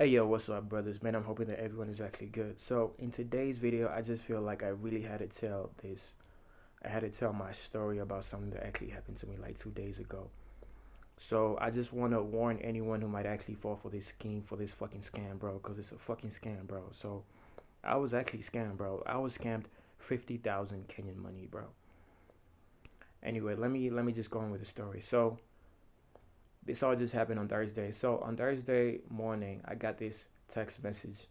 Hey yo, what's up, brothers? Man, I'm hoping that everyone is actually good. So, in today's video, I just feel like I really had to tell this. I had to tell my story about something that actually happened to me like 2 days ago. So, I just want to warn anyone who might actually fall for this scheme, for this fucking scam, bro, because it's a fucking scam, bro. So, I was actually scammed, bro. I was scammed 50,000 Kenyan money, bro. Anyway, let me just go on with the story. So, this all just happened on Thursday. So, on Thursday morning, I got this text message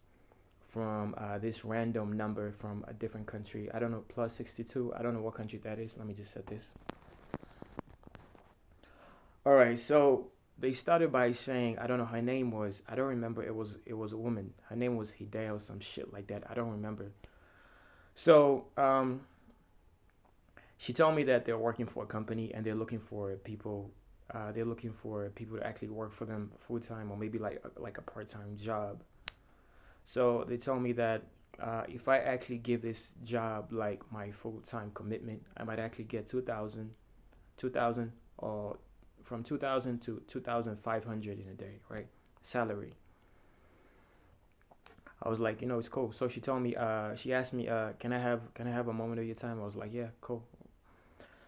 from this random number from a different country. I don't know, plus 62. I don't know what country that is. Let me just set this. All right, so they started by saying, I don't know, her name was, I don't remember, it was a woman. Her name was Hideo or some shit like that. I don't remember. So she told me that they're working for a company and they're looking for people to actually work for them full time or maybe like a part time job. So they told me that if I actually give this job like my full time commitment, I might actually get 2,000, or from 2,000 to 2,500 in a day, right? Salary. I was like, it's cool. So she told me, she asked me, can I have a moment of your time? I was like, yeah, cool.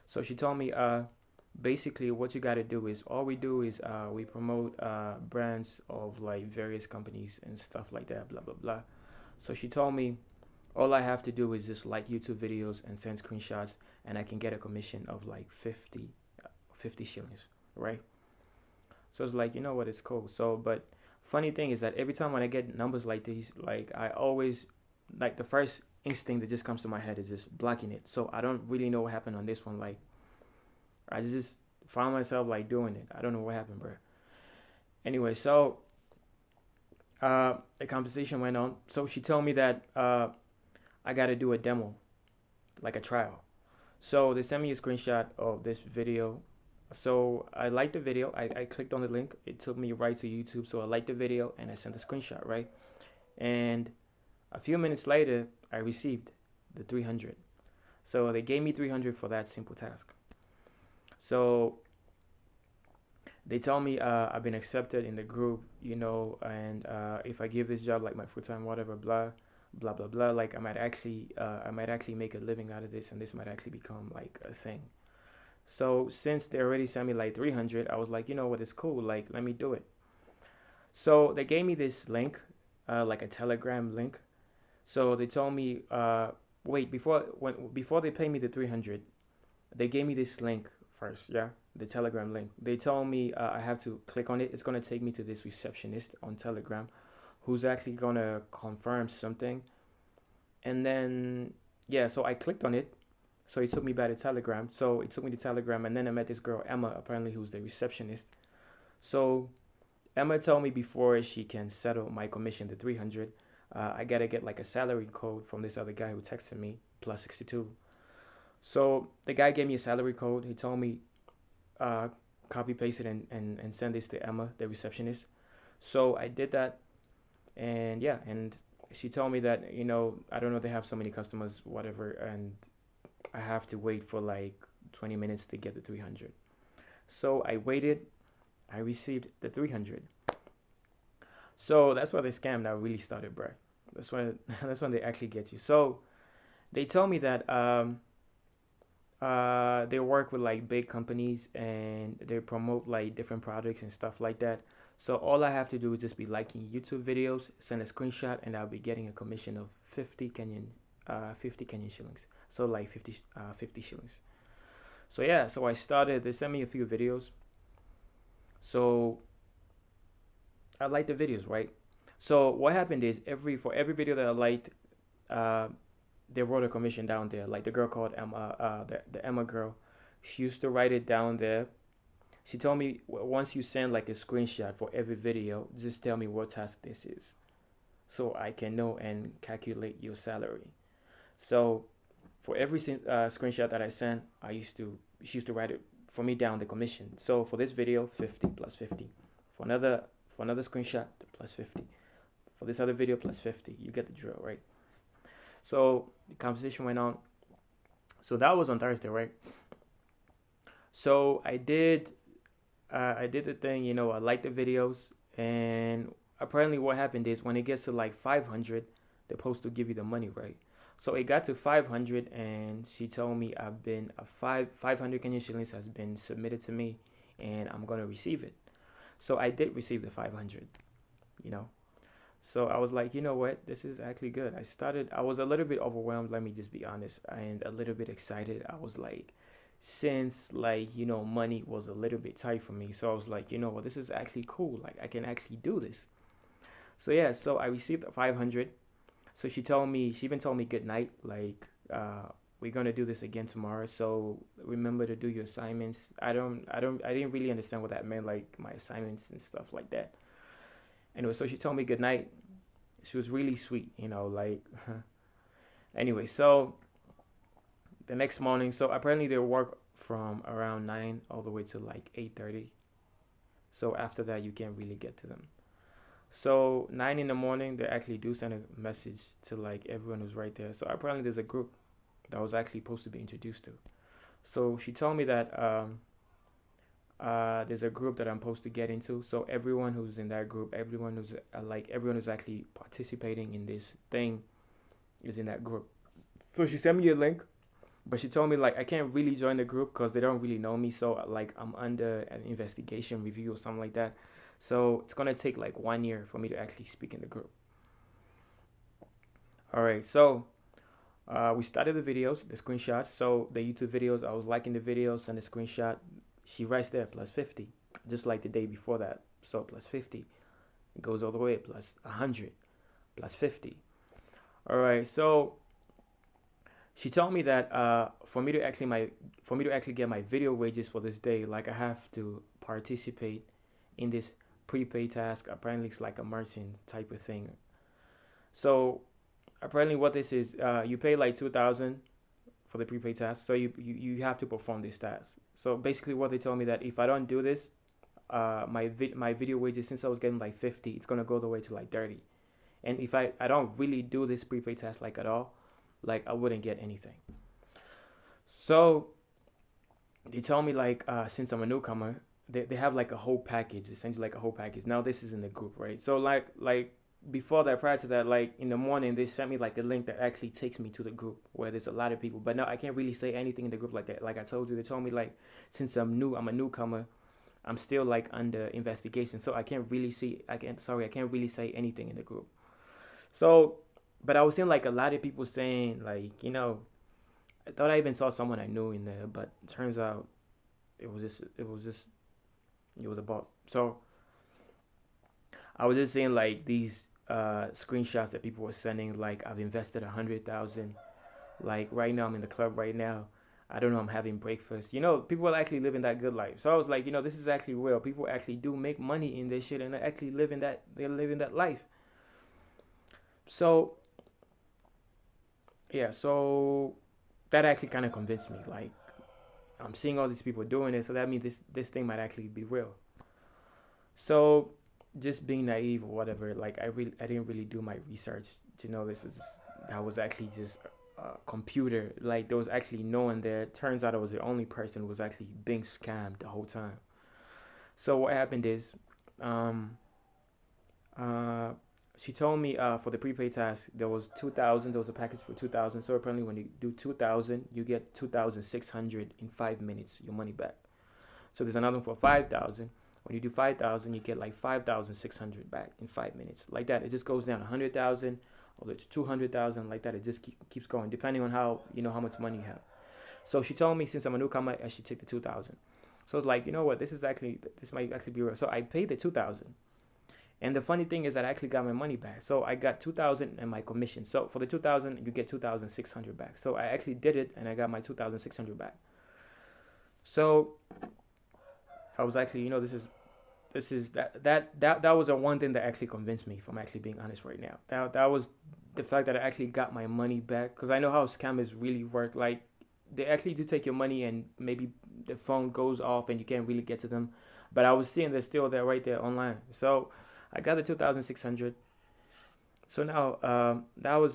So she told me, basically what you got to do is all we do is we promote brands of like various companies and stuff like that, blah blah blah. So she told me all I have to do is just like YouTube videos and send screenshots, and I can get a commission of like 50 shillings, right? So it's like, you know what, it's cool. So, but funny thing is that every time when I get numbers like these, like I always, like the first instinct that just comes to my head is just blocking it. So I don't really know what happened on this one. Like I just found myself like doing it. I don't know what happened, bro. Anyway, so the conversation went on. So she told me that I got to do a demo, like a trial. So they sent me a screenshot of this video. So I liked the video. I clicked on the link. It took me right to YouTube. So I liked the video and I sent the screenshot, right? And a few minutes later, I received the 300. So they gave me 300 for that simple task. So they told me I've been accepted in the group, and if I give this job like my full time, whatever, blah, blah, blah, blah, like I might actually make a living out of this, and this might actually become like a thing. So since they already sent me like 300, I was like, you know what, it's cool. Like, let me do it. So they gave me this link, like a Telegram link. So they told me, wait, before they pay me the 300, they gave me this link first, yeah, the Telegram link. They told me I have to click on it. It's gonna take me to this receptionist on Telegram, who's actually gonna confirm something. And then yeah, so I clicked on it. So it took me back to Telegram. So it took me to Telegram, and then I met this girl Emma, apparently who's the receptionist. So Emma told me before she can settle my commission to 300, I gotta get like a salary code from this other guy who texted me plus 62. So the guy gave me a salary code. He told me uh, copy paste it and send this to Emma, the receptionist. So I did that, and yeah, and she told me that I don't know, they have so many customers, whatever, and I have to wait for like 20 minutes to get the 300. So I waited. I received the 300. So that's where the scam now really started, bro. That's when that's when they actually get you. So they told me that they work with like big companies and they promote like different products and stuff like that. So all I have to do is just be liking YouTube videos, send a screenshot, and I'll be getting a commission of 50 Kenyan shillings. So like 50 shillings. So yeah, so I started. They sent me a few videos. So I liked the videos, right? So what happened is for every video that I liked, uh, they wrote a commission down there. Like the girl called Emma, the Emma girl, she used to write it down there. She told me, once you send like a screenshot for every video, just tell me what task this is, so I can know and calculate your salary. So for every screenshot that I sent, she used to write it for me down the commission. So for this video, 50 plus 50. For another screenshot, plus 50. For this other video, plus 50. You get the drill, right? So the conversation went on. So that was on Thursday, right? So I did the thing. I liked the videos, and apparently what happened is when it gets to like 500, they're supposed to give you the money, right? So it got to 500, and she told me I've been a 500 Kenyan shillings has been submitted to me, and I'm gonna receive it. So I did receive the 500, you know. So I was like, you know what, this is actually good. I was a little bit overwhelmed, let me just be honest, and a little bit excited. I was like, since like, money was a little bit tight for me. So I was like, you know what, this is actually cool. Like I can actually do this. So yeah, so I received the 500. So she even told me good night, like, we're gonna do this again tomorrow. So remember to do your assignments. I didn't really understand what that meant, like my assignments and stuff like that. Anyway, so she told me good night. She was really sweet, like. Anyway, so the next morning, so apparently they work from around 9 all the way to like 8:30. So after that, you can't really get to them. So 9 in the morning, they actually do send a message to like everyone who's right there. So apparently there's a group that I was actually supposed to be introduced to. So she told me that there's a group that I'm supposed to get into. So everyone who's in that group, everyone who's actually participating in this thing is in that group. So she sent me a link, but she told me like I can't really join the group because they don't really know me. So like I'm under an investigation review or something like that. So it's gonna take like 1 year for me to actually speak in the group. All right, so we started the videos, the screenshots. So the YouTube videos, I was liking the videos and the screenshot. She writes there plus 50, just like the day before that. So plus 50, it goes all the way plus 100, plus 50. All right, so she told me that for me to actually get my video wages for this day, like I have to participate in this prepaid task. Apparently, it's like a merchant type of thing. So apparently, what this is, you pay like 2,000 for the prepaid task. So you have to perform this task. So basically, what they told me that if I don't do this, my video wages, since I was getting like 50, it's gonna go the way to like 30. And if I don't really do this prepaid task like at all, like I wouldn't get anything. So they told me like since I'm a newcomer, they have like a whole package, essentially like a whole package. Now this is in the group, right? So like before that, prior to that, like in the morning, they sent me like a link that actually takes me to the group where there's a lot of people. But now I can't really say anything in the group like that. Like I told you, they told me like since I'm a newcomer, I'm still like under investigation, so I can't really I can't really say anything in the group. So, but I was seeing like a lot of people saying like, I thought I even saw someone I knew in there, but it turns out it was a bot. So I was just seeing like these screenshots that people were sending, like I've invested 100,000. Like right now I'm in the club right now. I don't know, I'm having breakfast. People are actually living that good life. So I was like, this is actually real. People actually do make money in this shit and they're actually they're living that life. So yeah, so that actually kind of convinced me. Like I'm seeing all these people doing it, so that means this thing might actually be real. So just being naive or whatever, like I didn't really do my research to know that was actually just a computer. Like there was actually no one there. Turns out I was the only person who was actually being scammed the whole time. So what happened is, um, uh, she told me for the prepaid task there was 2,000. There was a package for 2,000. So apparently when you do 2,000, you get 2,600 in 5 minutes. Your money back. So there's another one for 5,000. When you do 5,000, you get like 5,600 back in 5 minutes. Like that, it just goes down 100,000 or to 200,000. Like that, it just keeps going depending on how much money you have. So she told me since I'm a newcomer, I should take the 2,000. So it's like, you know what, this might actually be real. So I paid the 2,000. And the funny thing is that I actually got my money back. So I got 2,000 and my commission. So for the 2,000, you get 2,600 back. So I actually did it and I got my 2,600 back. So I was actually, that was the one thing that actually convinced me, if I'm actually being honest right now. That was the fact that I actually got my money back, because I know how scammers really work. Like they actually do take your money and maybe the phone goes off and you can't really get to them. But I was seeing they're still there right there online. So I got the 2,600. So now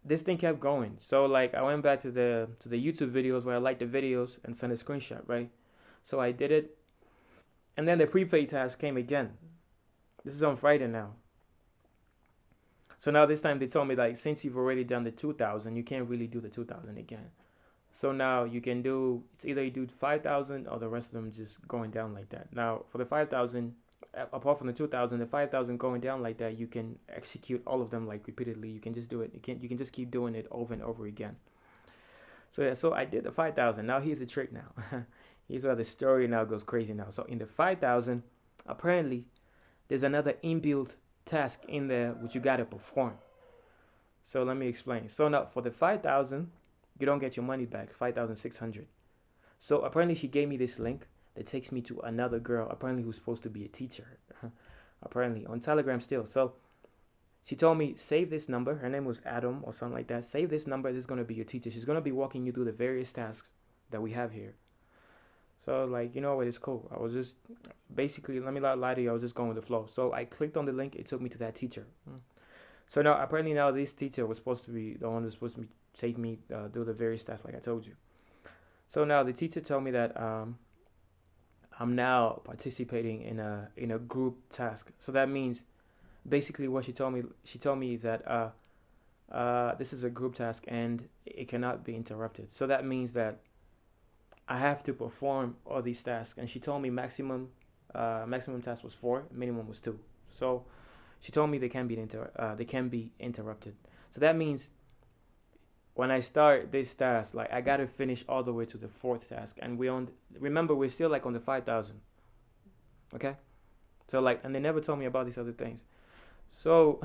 this thing kept going. So like I went back to the YouTube videos where I liked the videos and sent a screenshot, right? So I did it. And then the prepaid task came again. This is on Friday now. So now this time they told me like since you've already done the 2,000, you can't really do the 2,000 again. So now you can do it's either you do 5,000 or the rest of them just going down like that. Now for the 5,000, apart from the 2,000, the 5,000 going down like that, you can execute all of them like repeatedly. You can just do it. You can just keep doing it over and over again. So yeah, so I did the 5,000. Now here's the trick. Now, here's where the story now goes crazy. Now, so in the 5,000, apparently there's another inbuilt task in there which you gotta perform. So let me explain. So now for the 5,000, you don't get your money back. 5,600. So apparently she gave me this link that takes me to another girl. Apparently who's supposed to be a teacher. Apparently on Telegram still. So she told me, save this number. Her name was Adam or something like that. Save this number. This is going to be your teacher. She's going to be walking you through the various tasks that we have here. So I was like, you know what, it's cool. I was just, basically, let me not lie to you, I was just going with the flow. So I clicked on the link. It took me to that teacher. So now, apparently now this teacher was supposed to be the one who's supposed to be, take me do the various tasks like I told you. So now the teacher told me that I'm now participating in a group task. So that means basically what she told me is that this is a group task and it cannot be interrupted. So that means that I have to perform all these tasks. And she told me maximum task was 4, minimum was 2. So she told me they can be interrupted. So that means when I start this task, like I gotta finish all the way to the 4th task, and remember we're still like on the 5,000. Okay, so like, and they never told me about these other things. So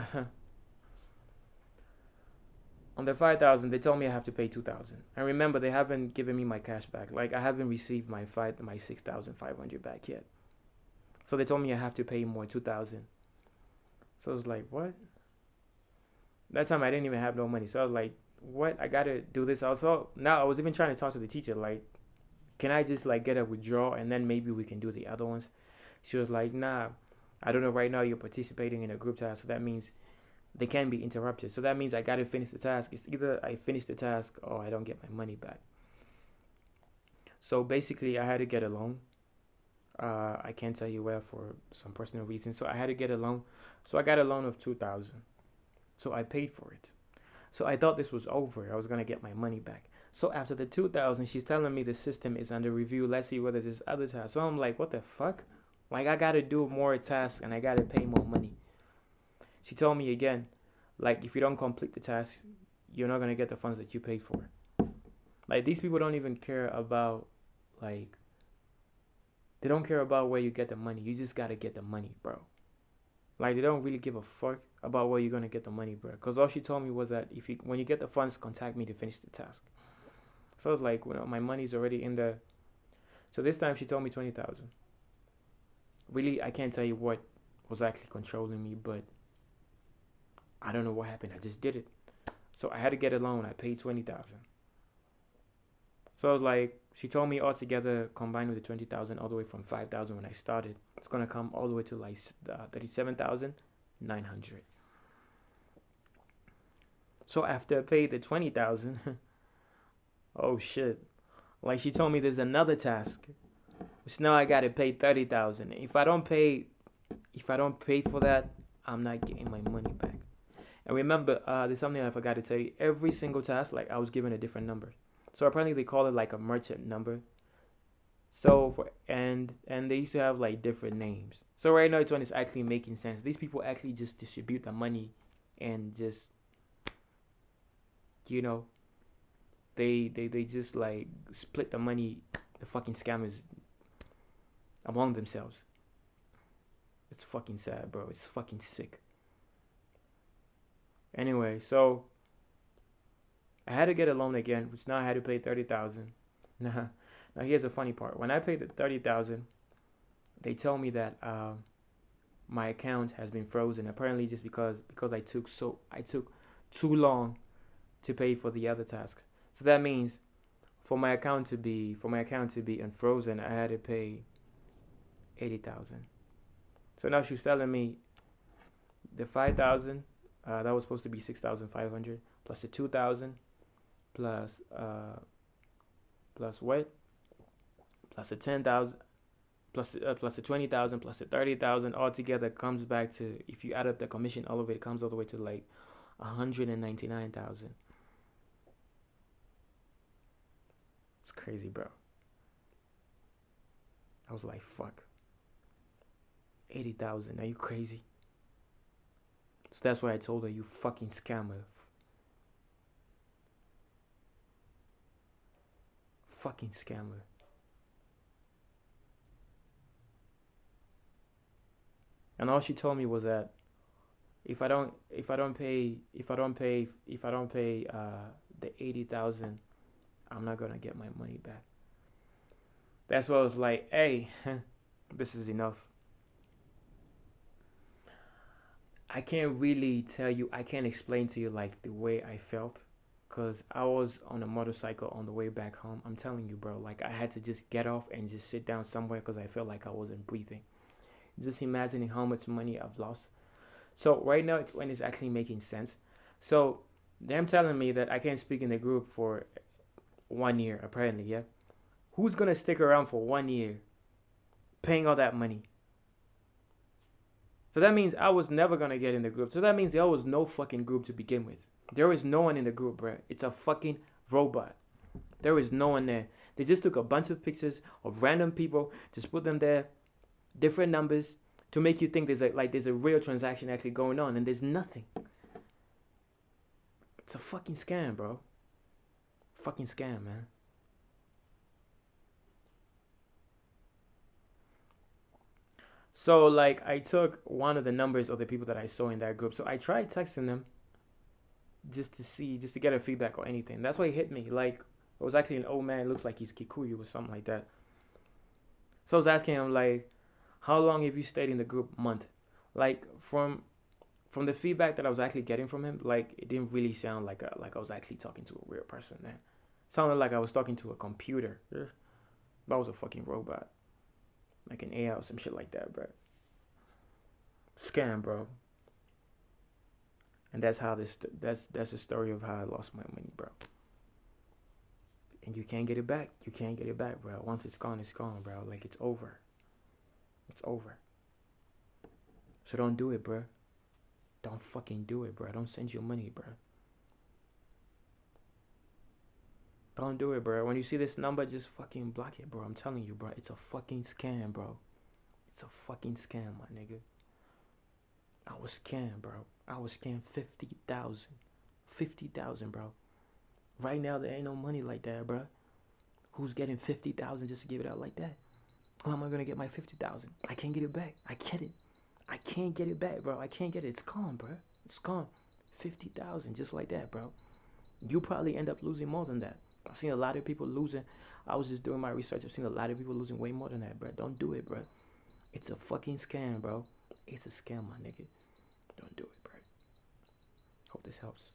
on the 5,000, they told me I have to pay 2,000. And remember, they haven't given me my cash back. Like I haven't received my 6,500 back yet. So they told me I have to pay more 2,000. So I was like, what? That time I didn't even have no money. So I was like, what? I gotta do this also. Now I was even trying to talk to the teacher, like, can I just like get a withdrawal and then maybe we can do the other ones? She was like, nah, I don't know. Right now you're participating in a group task, so that means they can be interrupted. So that means I gotta finish the task. It's either I finish the task or I don't get my money back. So basically, I had to get a loan. I can't tell you where for some personal reasons. So I had to get a loan. So I got a loan of 2,000. So I paid for it. So I thought this was over. I was gonna get my money back. So after the 2,000, she's telling me the system is under review. Let's see whether this other task. So I'm like, what the fuck? Like I gotta do more tasks and I gotta pay more money. She told me again, like if you don't complete the task, you're not gonna get the funds that you paid for. Like these people don't even care about like they don't care about where you get the money. You just gotta get the money, bro. Like they don't really give a fuck about where you're gonna get the money, bro. Cause all she told me was that when you get the funds, contact me to finish the task. So I was like, well, my money's already in there. So this time she told me 20,000. Really, I can't tell you what was actually controlling me, but I don't know what happened. I just did it. So I had to get a loan. I paid 20,000. So I was like, she told me altogether, combined with the 20,000, all the way from 5,000 when I started, it's gonna come all the way to like 37,900. So after I paid the 20,000, oh shit! Like she told me, there's another task, which now I gotta pay 30,000. If I don't pay for that, I'm not getting my money back. And remember, there's something I forgot to tell you. Every single task, like I was given a different number. So apparently they call it like a merchant number. So and they used to have like different names. So right now it's when it's actually making sense. These people actually just distribute the money and just you know they just like split the money, the fucking scammers, among themselves. It's fucking sad, bro. It's fucking sick. Anyway, so I had to get a loan again, which now I had to pay 30,000. Now here's the funny part. When I paid the 30,000, they told me that my account has been frozen. Apparently, just because I took too long to pay for the other task. So that means for my account to be unfrozen, I had to pay 80,000. So now she's telling me the 5,000 that was supposed to be 6,500 plus the 2,000 plus what? Plus the 10,000 plus the 20,000 plus the 30,000 altogether comes back to, if you add up the commission all of it, comes all the way to like 199,000. It's crazy, bro. I was like, fuck. 80,000. Are you crazy? So that's why I told her, you fucking scammer. Fucking scammer. And all she told me was that if I don't pay the 80,000, I'm not gonna get my money back. That's why I was like, hey, this is enough. I can't really tell you, I can't explain to you like the way I felt, because I was on a motorcycle on the way back home. I'm telling you, bro, like I had to just get off and just sit down somewhere because I felt like I wasn't breathing. Just imagining how much money I've lost. So right now it's when it's actually making sense. So them telling me that I can't speak in the group for 1 year, apparently, yeah. Who's gonna stick around for 1 year paying all that money? So that means I was never gonna get in the group. So that means there was no fucking group to begin with. There is no one in the group, bruh. It's a fucking robot. There is no one there. They just took a bunch of pictures of random people, just put them there, different numbers, to make you think there's a real transaction actually going on, and there's nothing. It's a fucking scam, bro. Fucking scam, man. So like I took one of the numbers of the people that I saw in that group. So I tried texting them just to get a feedback or anything. That's why he hit me. Like it was actually an old man, looks like he's Kikuyu or something like that. So I was asking him like, how long have you stayed in the group? Month. Like from the feedback that I was actually getting from him, like it didn't really sound like I was actually talking to a real person, man. It sounded like I was talking to a computer. Yeah. That was a fucking robot. Like an AI or some shit like that, bro. Scam, bro. And that's how that's the story of how I lost my money, bro. And you can't get it back. You can't get it back, bro. Once it's gone, bro. Like it's over. It's over. So don't do it, bro. Don't fucking do it, bro. Don't send your money, bro. Don't do it, bro. When you see this number, just fucking block it, bro. I'm telling you, bro. It's a fucking scam, bro. It's a fucking scam, my nigga. I was scammed, bro. I was scammed 50,000. 50,000, bro. Right now, there ain't no money like that, bro. Who's getting 50,000 just to give it out like that? How am I gonna get my 50,000? I can't get it back. I get it. I can't get it back, bro. I can't get it. It's gone, bro. It's gone. 50,000 just like that, bro. You probably end up losing more than that. I've seen a lot of people losing. I was just doing my research. I've seen a lot of people losing way more than that, bro. Don't do it, bro. It's a fucking scam, bro. It's a scam, my nigga. Don't do it, bro. Hope this helps.